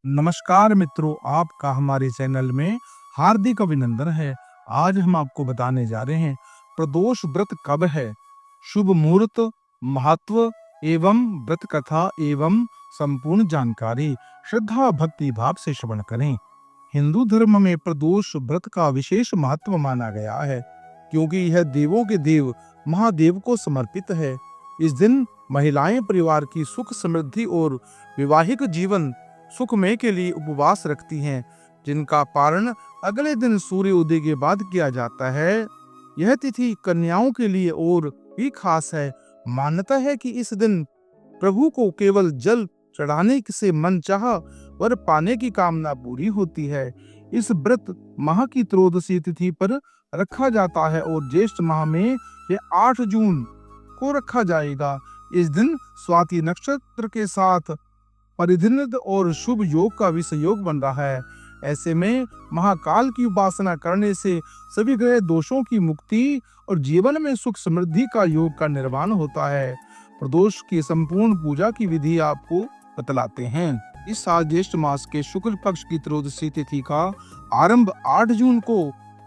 नमस्कार मित्रों, आपका हमारे चैनल में हार्दिक अभिनंदन है। आज हम आपको बताने जा रहे हैं प्रदोष व्रत कब है, शुभ मुहूर्त, महत्व एवं व्रत कथा एवं संपूर्ण जानकारी श्रद्धा भक्ति भाव से श्रवण करें। हिंदू धर्म में प्रदोष व्रत का विशेष महत्व माना गया है, क्योंकि यह देवों के देव महादेव को समर्पित है। इस दिन महिलाएं परिवार की सुख समृद्धि और वैवाहिक जीवन सुखमय के लिए उपवास रखती हैं, जिनका पारण अगले दिन सूर्य उदय के बाद किया जाता है। यह तिथि कन्याओं के लिए और भी खास है। मान्यता है कि इस दिन प्रभु को केवल जल चढ़ाने से मनचाह वर पाने की कामना पूरी होती है। इस व्रत माह की त्रयोदशी तिथि पर रखा जाता है और ज्येष्ठ माह में यह 8 जून को रखा जाएगा। इस दिन स्वाति नक्षत्र के साथ परिधिनद और शुभ योग का भी संयोग बन रहा है। ऐसे में महाकाल की उपासना करने से सभी ग्रह दोषों की मुक्ति और जीवन में सुख समृद्धि का योग का निर्माण होता है। प्रदोष की संपूर्ण पूजा की विधि आपको बतलाते हैं। इस साल ज्येष्ठ मास के शुक्ल पक्ष की त्रयोदशी तिथि का आरंभ 8 जून को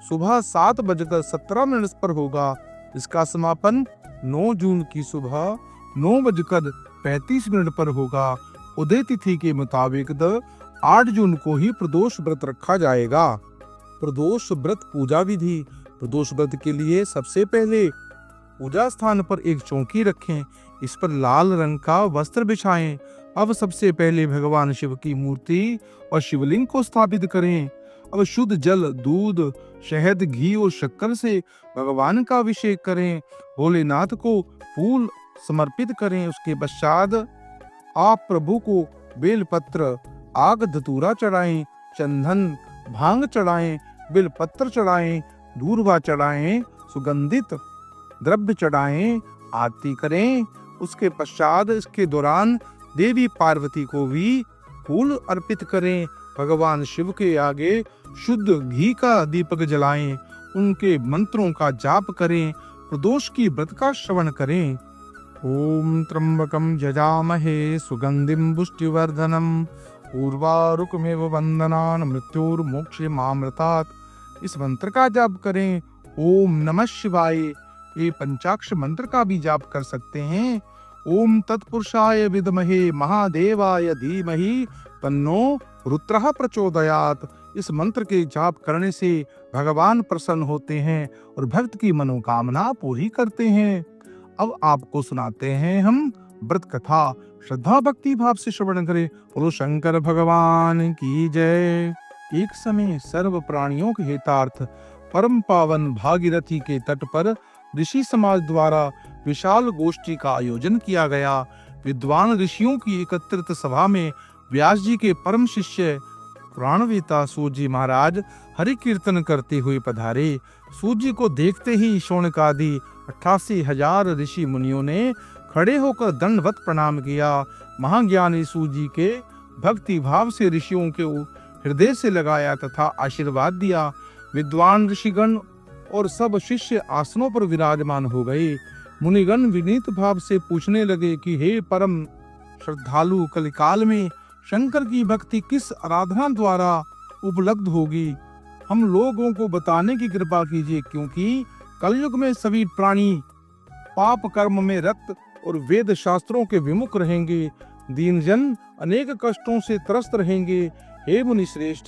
सुबह 7:17 पर होगा। इसका समापन 9 जून की सुबह 9:35 पर होगा। उदय तिथि के मुताबिक 8 जून को ही प्रदोष व्रत रखा जाएगा। प्रदोष व्रत पूजा विधि। प्रदोष व्रत के लिए सबसे पहले पूजा स्थान पर एक चौकी रखें, इस पर लाल रंग का वस्त्र बिछाएं। अब सबसे पहले भगवान शिव की मूर्ति और शिवलिंग को स्थापित करें। अब शुद्ध जल, दूध, शहद, घी और शक्कर से भगवान का अभिषेक करें। भोलेनाथ को फूल समर्पित करें। उसके पश्चात आप प्रभु को बेलपत्र, आग धतूरा चढ़ाएं, चंदन, भांग चढ़ाएं, बेलपत्र चढ़ाएं, दूर्वा चढ़ाएं, सुगंधित द्रव्य चढ़ाएं, आरती करें। उसके पश्चात इसके दौरान देवी पार्वती को भी फूल अर्पित करें। भगवान शिव के आगे शुद्ध घी का दीपक जलाएं, उनके मंत्रों का जाप करें, प्रदोष की व्रत का श्रवण करें। ओम त्र्यंबकं यजामहे सुगंधिं पुष्टिवर्धनम् उर्वारुकमेव वंदनान् मृत्युर्मोक्षमामृतात्। इस मंत्र का जाप करें। ओम नमः शिवाय, ये पंचाक्षर मंत्र का भी जाप कर सकते हैं। ओम तत्पुरुषाय विद्महे महादेवाय धीमहि तन्नो रुद्रः प्रचोदयात्। इस मंत्र के जाप करने से भगवान प्रसन्न होते हैं और भक्त की मनोकामना पूरी करते हैं। अब आपको सुनाते हैं हम व्रत कथा। श्रद्धा भक्ति भाव से श्रवण करें। बोलो शंकर भगवान की जय। एक समय सर्व प्राणियों के हितार्थ परम पावन भागीरथी के तट पर ऋषि समाज द्वारा विशाल गोष्ठी का आयोजन किया गया। विद्वान ऋषियों की एकत्रित सभा में व्यास जी के परम शिष्य पुराणवेता सूत जी महाराज हरि कीर्तन करते हुए पधारे। सूत जी को देखते ही शौनक आदि 88,000 ऋषि मुनियों ने खड़े होकर दंडवत प्रणाम किया। महाज्ञानी सूत जी के भक्ति भाव से ऋषियों के हृदय से लगाया तथा आशीर्वाद दिया। विद्वान ऋषिगण और सब शिष्य आसनों पर विराजमान हो गए। मुनिगण विनीत भाव से पूछने लगे कि हे परम श्रद्धालु, कलिकाल में शंकर की भक्ति किस आराधना द्वारा उपलब्ध होगी? हम लोगों को बताने की कृपा कीजिए, क्योंकि कलयुग में सभी प्राणी पाप कर्म में रक्त और वेद शास्त्रों के विमुख रहेंगे। दीन जन अनेक कष्टों से त्रस्त रहेंगे। हे मुनि श्रेष्ठ,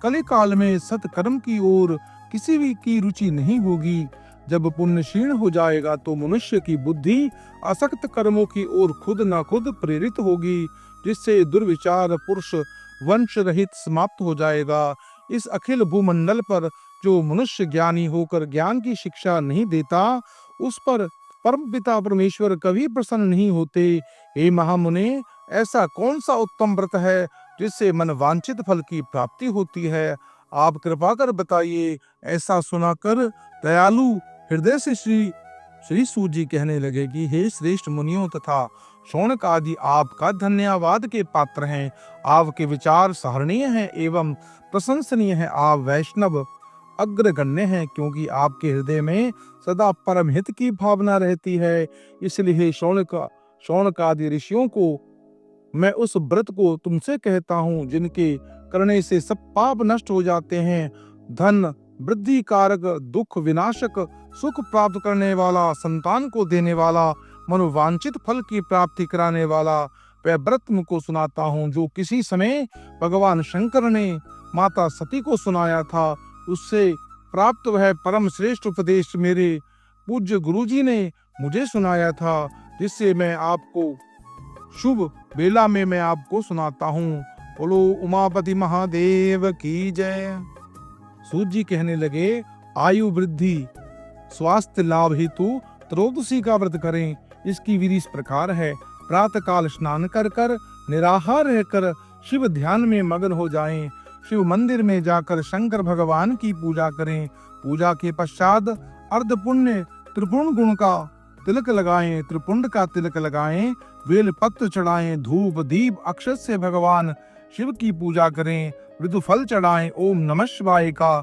कलिकाल में सत्कर्म की ओर किसी भी की रुचि नहीं होगी। जब पुण्य क्षीण हो जाएगा तो मनुष्य की बुद्धि असक्त कर्मों की ओर खुद न खुद प्रेरित होगी, जिससे दुर्विचार पुरुष वंश रहित समाप्त हो जाएगा। इस अखिल भूमंडल पर जो मनुष्य ज्ञानी होकर ज्ञान की शिक्षा नहीं देता, उस पर परम पिता परमेश्वर कभी प्रसन्न नहीं होते। हे महामुने, ऐसा कौन सा उत्तम व्रत है जिससे मन वांछित फल की प्राप्ति होती है? आप कृपा कर बताइए। ऐसा सुनाकर दयालु हृदय से श्री सूत जी कहने लगे कि हे श्रेष्ठ मुनियों तथा शौनक आदि, आपका धन्यवाद के पात्र हैं। आपके विचार सराहनीय हैं एवं प्रशंसनीय हैं। आप वैष्णव अग्रगण्य हैं, क्योंकि आपके हृदय में सदा परम हित की भावना रहती है। इसलिए शौनक आदि ऋषियों को मैं उस व्रत को तुमसे कहता हूँ जिनके करने से सब पाप नष्ट हो जाते हैं। धन वृद्धि कारक, दुख विनाशक, सुख प्राप्त करने वाला, संतान को देने वाला, मनोवांछित फल की प्राप्ति कराने वाला वह व्रत तुमको सुनाता हूँ जो किसी समय भगवान शंकर ने माता सती को सुनाया था। उससे प्राप्त वह परम श्रेष्ठ उपदेश मेरे पूज्य गुरुजी ने मुझे सुनाया था, जिससे मैं आपको शुभ बेला में मैं आपको सुनाता हूँ। बोलो उमापति महादेव की जय। सूत जी कहने लगे, आयु वृद्धि स्वास्थ्य लाभ हेतु त्रयोदशी का व्रत करें। इसकी विधि इस प्रकार है। प्रातः काल स्नान कर कर निराहार रहकर शिव ध्यान में मग्न हो जाएं। शिव मंदिर में जाकर शंकर भगवान की पूजा करें। पूजा के पश्चात अर्ध पुण्य त्रिपुण गुण का तिलक लगाएं, त्रिपुंड का तिलक लगाएं, बेल पत्र चढ़ाएं, धूप दीप अक्षत से भगवान शिव की पूजा करें, मृदु फल चढ़ाएं, ओम नमः शिवाय का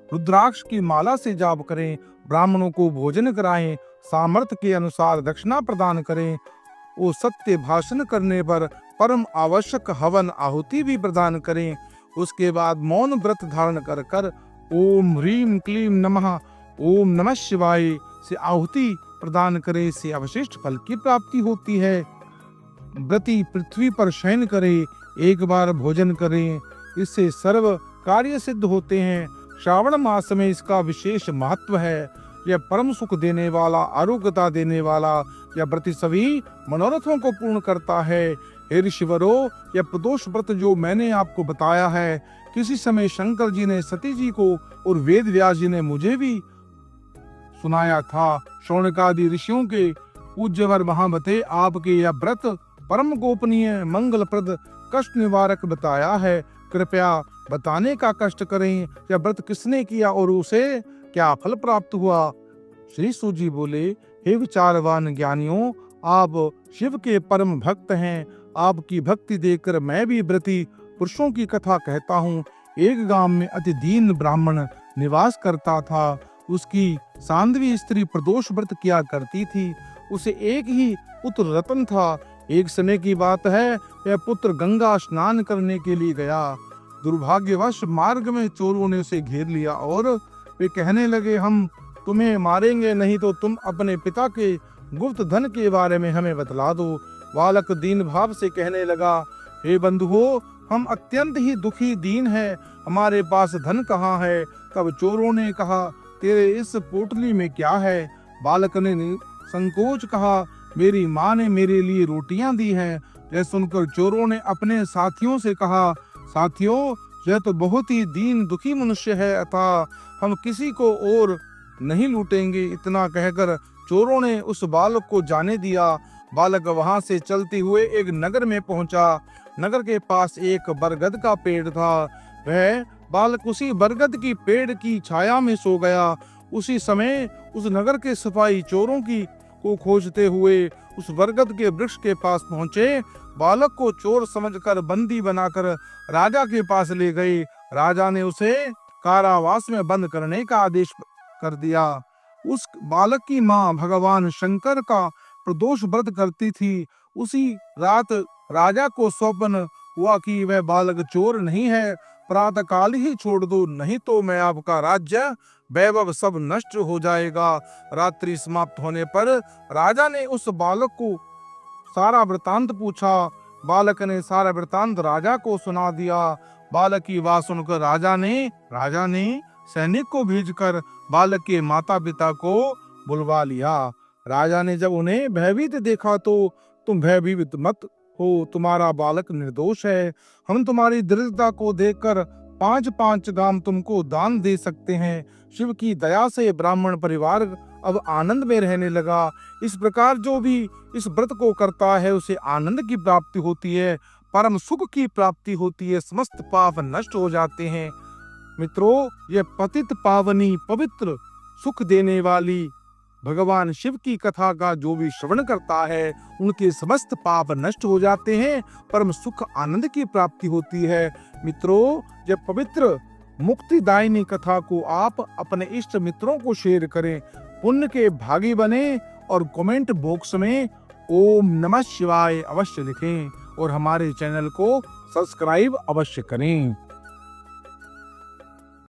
रुद्राक्ष की माला से जाप करें, ब्राह्मणों को भोजन कराएं, सामर्थ्य के अनुसार दक्षिणा प्रदान करें। वो सत्य भाषण करने पर परम आवश्यक हवन आहुति भी प्रदान करें। उसके बाद मौन व्रत धारण कर कर ओम ह्रीम क्लीम नमः ओम नमः शिवाय से आहुति प्रदान करें। से अवशिष्ट फल की प्राप्ति होती है। व्रती पृथ्वी पर शयन करे, एक बार भोजन करें, इससे सर्व कार्य सिद्ध होते हैं। श्रावण मास में इसका विशेष महत्व है। यह परम सुख देने वाला, आरोग्यता देने वाला, यह व्रत सभी मनोरथों को पूर्ण करता है। हे ऋषिवरों, यह प्रदोष व्रत जो मैंने आपको बताया है, किसी समय शंकर जी ने सती जी को और वेद व्यास जी ने मुझे भी सुनाया था। शौनकादि ऋषियों के पूज्यवर महामते आपके यह व्रत परम गोपनीय, मंगलप्रद, कष्ट निवारक बताया है। कृपया बताने का कष्ट करें। यह व्रत किसने किया और उसे क्या फल प्राप्त हुआ? श्री सूत जी बोले, हे विचारवान ज्ञानियों, आप शिव के परम भक्त हैं। आपकी भक्ति देखकर मैं भी व्रती पुरुषों की कथा कहता हूँ। एक गांव में अति दीन ब्राह्मण निवास करता था। उसकी सांध्वी स्त्री प्रदोष व्रत किया करती थी। उसे एक ही पुत्र रतन था। एक समय की बात है, यह पुत्र गंगा स्नान करने के लिए गया। दुर्भाग्यवश मार्ग में चोरों ने उसे घेर लिया और वे कहने लगे, हम तुम्हें मारेंगे, नहीं तो तुम अपने पिता के गुप्त धन के बारे में हमें बतला दो। बालक दीन भाव से कहने लगा, हे बंधुओं, हम अत्यंत ही दुखी दीन हैं, हमारे पास धन कहाँ है? तब चोरों ने कहा, तेरे इस पोटली में क्या है? बालक ने संकोच कहा, मेरी माँ ने मेरे लिए रोटियां दी हैं। यह सुनकर चोरों ने अपने साथियों से कहा, साथियों, यह तो बहुत ही दीन दुखी मनुष्य है, अतः हम किसी को और नहीं लूटेंगे। इतना कहकर चोरों ने उस बालक को जाने दिया। बालक वहां से चलते हुए एक नगर में पहुंचा। नगर के पास एक बरगद का पेड़ था। वह बालक उसी बरगद की पेड़ की छाया में सो गया। उसी समय उस नगर के सिपाही चोरों को खोजते हुए उस बरगद के वृक्ष के पास पहुंचे। बालक को चोर समझकर बंदी बनाकर राजा के पास ले गए। राजा ने उसे कारावास में बंद करने का आदेश कर दिया। उस बालक की मां भगवान शंकर का प्रदोष व्रत करती थी। उसी रात राजा को स्वप्न हुआ कि वह बालक चोर नहीं है, प्रातः काल ही छोड़ दो, नहीं तो मैं आपका राज्य वैभव सब नष्ट हो जाएगा। रात्रि समाप्त होने पर राजा ने उस बालक को सारा वृतांत पूछा। बालक ने सारा वृतांत राजा को सुना दिया। बालक की बात सुनकर राजा ने सैनिक को भेजकर बालक के माता पिता को बुलवा लिया। राजा ने जब उन्हें भयभीत देखा तो, तुम भयभीत मत हो, तुम्हारा बालक निर्दोष है। हम तुम्हारी दृढ़ता को देखकर 5-5 गांव तुमको दान दे सकते हैं। शिव की दया से ब्राह्मण परिवार अब आनंद में रहने लगा। इस प्रकार जो भी इस व्रत को करता है उसे आनंद की प्राप्ति होती है, परम सुख की प्राप्ति होती है, समस्त पाप नष्ट हो जाते हैं। मित्रों, यह पतित पावनी पवित्र सुख देने वाली भगवान शिव की कथा का जो भी श्रवण करता है उनके समस्त पाप नष्ट हो जाते हैं, परम सुख आनंद की प्राप्ति होती है। मित्रों, यह पवित्र मुक्तिदायिनी कथा को आप अपने इष्ट मित्रों को शेयर करें, पुण्य के भागी बने और कमेंट बॉक्स में ओम नमः शिवाय अवश्य लिखें। और हमारे चैनल को सब्सक्राइब अवश्य करें।